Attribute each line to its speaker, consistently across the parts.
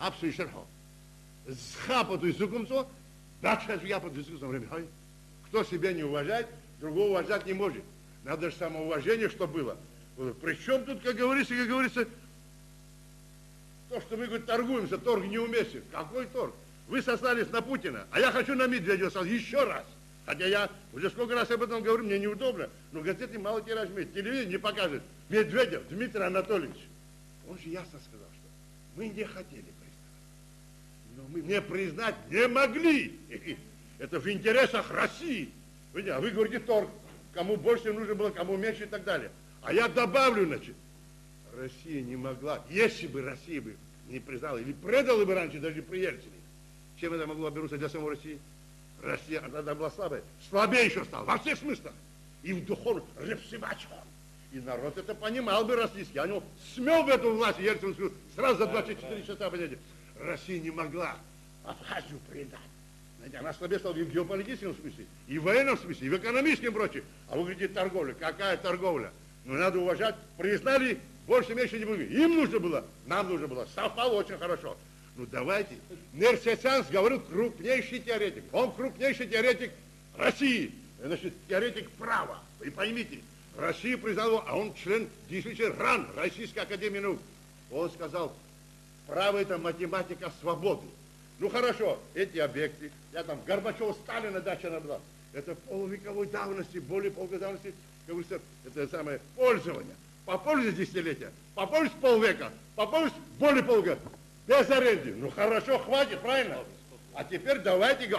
Speaker 1: абсолютно. Схапату из сукумцо, да, сейчас я под искусством время. Кто себя не уважает, другого уважать не может. Надо же самоуважение, что было. Причем тут, как говорится, то, что мы, говорит, торгуемся, торг неуместен. Какой торг? Вы сослались на Путина, а я хочу на Медведева сослать еще раз. Хотя я уже сколько раз об этом говорю, мне неудобно. Но газеты мало тираж имеют, телевидение не покажет. Медведев Дмитрий Анатольевич. Он же ясно сказал, что мы не хотели признавать. Но мы не признать не могли. Это в интересах России. А вы говорите торг. Кому больше нужно было, кому меньше и так далее. А я добавлю, значит, Россия не могла, если бы Россия бы не признала или предала бы раньше даже при Ельцине, чем это могло обернуться для самой России? Россия тогда была слабая, слабее еще стала, во всех смыслах. И в духовном, и народ это понимал бы российский, а он смел бы эту власть ельцинскую сразу за 24 часа, понимаете. Россия не могла Абхазию предать. Она слабее стала и в геополитическом смысле, и в военном смысле, и в экономическом и прочее. А вы говорите, торговля. Какая торговля? Ну, надо уважать. Признали, больше-меньше не были. Им нужно было, нам нужно было. Совпало очень хорошо. Ну, давайте. Нерсесянс говорил, крупнейший теоретик. Он крупнейший теоретик России. Значит, теоретик права. И поймите, Россию признал его, а он член, действительно, РАН, Российской академии наук. Он сказал, право это математика свободы. Ну хорошо, эти объекты, я там Горбачева, Сталина дача набрал. Это полувековой давности, более полвековой давности, как говорится, это самое пользование. Попользуйся десятилетия, попользуйся полвека, попользуйся более полвека. Без аренды. Ну хорошо, хватит, правильно? А теперь давайте,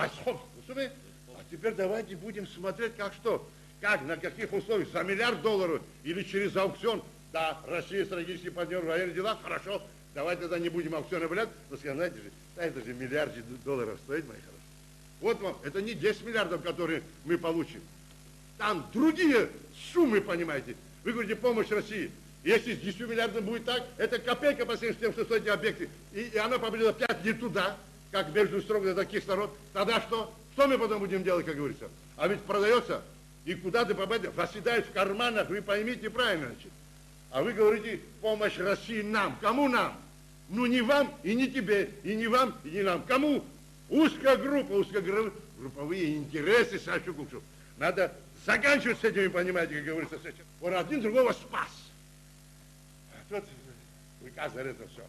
Speaker 1: теперь давайте будем смотреть, как что, как, на каких условиях, за $1 миллиард или через аукцион. Да, Россия стратегический партнер в военных делах, хорошо. Давайте тогда не будем аукцион объявлять, но скажем, знаете же, это же $1 миллиард стоит, мои хорошие. Вот вам, это не 10 миллиардов, которые мы получим. Там другие суммы, понимаете. Вы говорите, помощь России. Если с 10 миллиардами будет так, это копейка по сравнению с тем, что стоят эти объекты. И она победила 5 не туда, как между строк для таких сторон. Тогда что? Что мы потом будем делать, как говорится? А ведь продается, и куда ты попадешь, восседает в карманах, вы поймите правильно, значит. А вы говорите, помощь России нам. Кому нам? Ну не вам и не тебе, и не вам, и не нам. Кому? Узкая группа, групповые интересы, Сачу-Кукшу. Надо заканчивать с этим, понимаете, как говорится, с этим. Он один другого спас. А тот выказывает это все.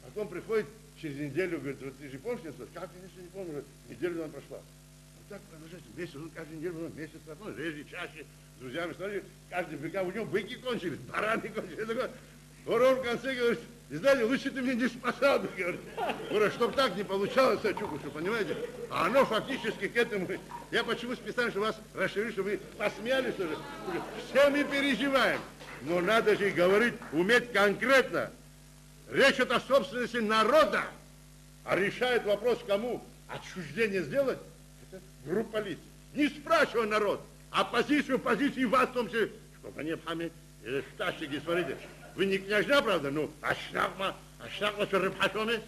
Speaker 1: Потом приходит через неделю, говорит, вот ты же помнишь, нет? Как, конечно, не помню, неделю она прошла. Вот так продолжается, месяц, он каждую неделю, месяц, потом реже, чаще, с друзьями смотрели, каждый бега, у него быки кончились, бараны кончились. Он в конце говорит, и знаете, лучше ты меня не спасал, говорит. Говорит, чтобы так не получалось, Сачукушу, понимаете? А оно фактически к этому, я почему специально, что вас расширил, чтобы вы посмеялись уже. Все мы переживаем, но надо же говорить, уметь конкретно. Речь идет о собственности народа, а решает вопрос кому? Отчуждение сделать? Это группа лиц. Не спрашивай народ, а позицию вас в том числе. Что, не память, штатчики, смотрите. Вы не княжна, правда? Ну, ашнахма, что рыбхашоны?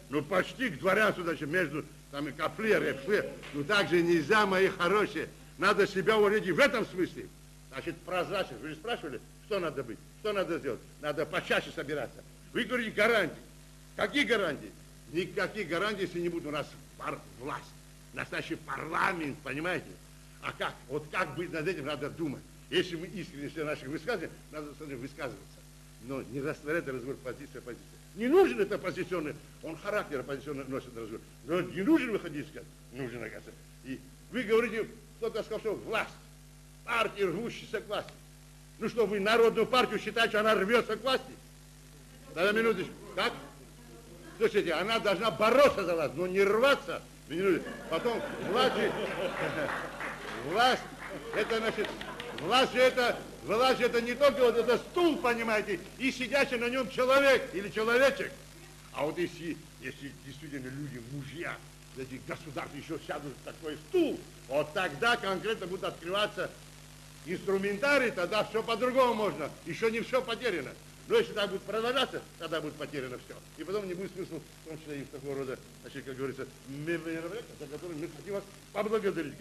Speaker 1: Ну, почти к дворянству, значит, между там и капле, репшле. Ну, так же нельзя, мои хорошие. Надо себя уредить в этом смысле. Значит, прозрачность. Вы же спрашивали, что надо быть, что надо сделать? Надо почаще собираться. Вы говорите гарантии. Какие гарантии? Никаких гарантий, если не будет у нас власть. Настоящий парламент, понимаете? А как? Вот как быть над этим, надо думать. Если мы искренне все наших высказываний, надо высказываться. Но не растворять разговор позиция. Не нужен это оппозиционный, он характер оппозиционный носит разговор. Но не нужен выходить сказать, нужен, оказывается. И вы говорите, кто-то сказал, что власть, партия, рвущаяся к власти. Ну что, вы народную партию считаете, что она рвется к власти? Тогда минуточку. Как? Слушайте, она должна бороться за власть, но не рваться. Потом власть, это значит, власть это не только вот это стул, понимаете, и сидящий на нем человек или человечек. А вот если действительно люди, мужья, эти государства еще сядут в такой стул, вот тогда конкретно будут открываться инструментарий, тогда все по-другому можно. Еще не все потеряно. Но если так будет продолжаться, тогда будет потеряно все. И потом не будет смысла, в том числе и в такого рода, значит, как говорится, мероприятия, за которые мы хотим вас поблагодарить.